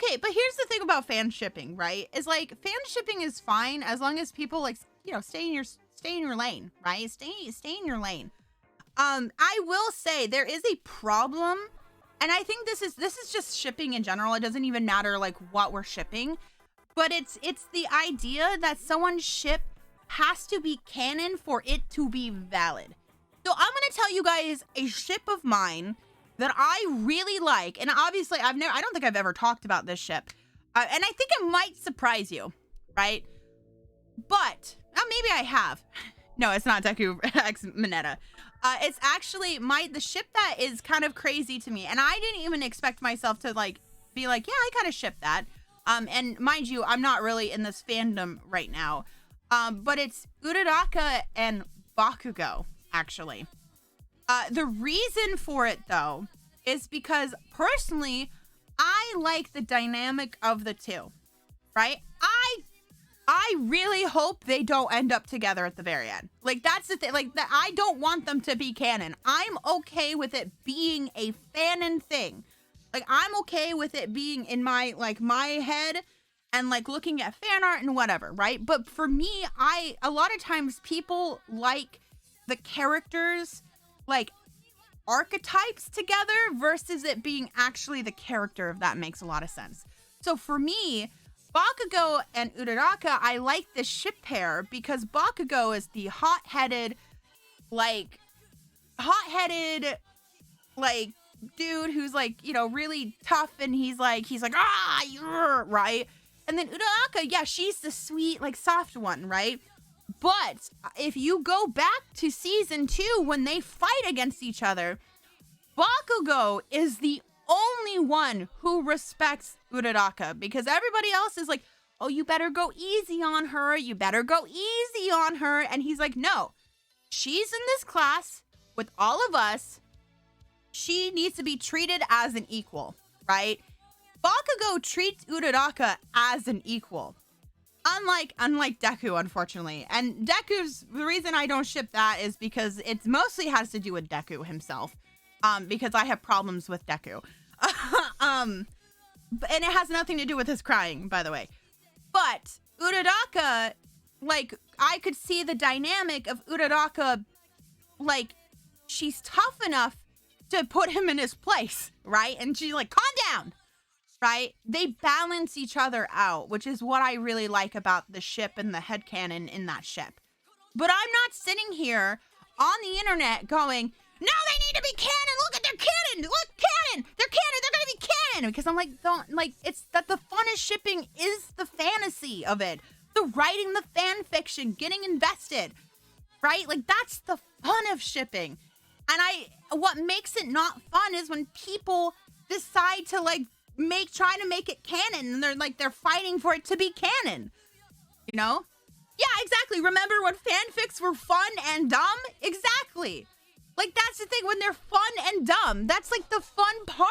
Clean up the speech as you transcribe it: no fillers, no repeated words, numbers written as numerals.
Okay, but here's the thing about fan shipping, right? Is like fan shipping is fine as long as people like, you know, stay in your lane, right? Stay in your lane. I will say there is a problem, and I think this is just shipping in general. It doesn't even matter like what we're shipping, but it's the idea that someone's ship has to be canon for it to be valid. So I'm gonna tell you guys a ship of mine that I really like, and obviously I don't think I've ever talked about this ship, and I think it might surprise you, right? But maybe I have. No, it's not Deku X Mineta. It's actually the ship that is kind of crazy to me, and I didn't even expect myself to like be like, yeah, I kind of ship that. And mind you, I'm not really in this fandom right now, but it's Uraraka and Bakugo actually. The reason for it, though, is because personally, I like the dynamic of the two, right? I really hope they don't end up together at the very end. Like, that's the thing. Like, I don't want them to be canon. I'm okay with it being a fanon thing. Like, I'm okay with it being in my head and, like, looking at fan art and whatever, right? But for me, a lot of times people like the characters like archetypes together versus it being actually the character, if that makes a lot of sense. So for me, Bakugo and Uraraka, I like this ship pair because Bakugo is the hot-headed dude who's like, you know, really tough, and he's like right? And then Uraraka, yeah, she's the sweet, like, soft one, right? But if you go back to season 2 when they fight against each other, Bakugo is the only one who respects Uraraka, because everybody else is like, oh, you better go easy on her. You better go easy on her. And he's like, no, she's in this class with all of us. She needs to be treated as an equal, right? Bakugo treats Uraraka as an equal. Unlike Deku, unfortunately. And the reason I don't ship that is because it mostly has to do with Deku himself. Because I have problems with Deku. And it has nothing to do with his crying, by the way. But Uraraka, like, I could see the dynamic of Uraraka, like, she's tough enough to put him in his place, right? And she's like, calm down. Right? They balance each other out, which is what I really like about the ship and the headcanon in that ship. But I'm not sitting here on the internet going, no, they need to be canon. Look at their canon. Look, canon. They're canon. They're going to be canon. Because I'm like, don't, like, it's that the funnest shipping is the fantasy of it. The writing, the fan fiction, getting invested, right? Like, that's the fun of shipping. And what makes it not fun is when people decide to, like, try to make it canon, and they're fighting for it to be canon, you know? Yeah, exactly. Remember when fanfics were fun and dumb? Exactly. Like, that's the thing, when they're fun and dumb, that's like the fun part.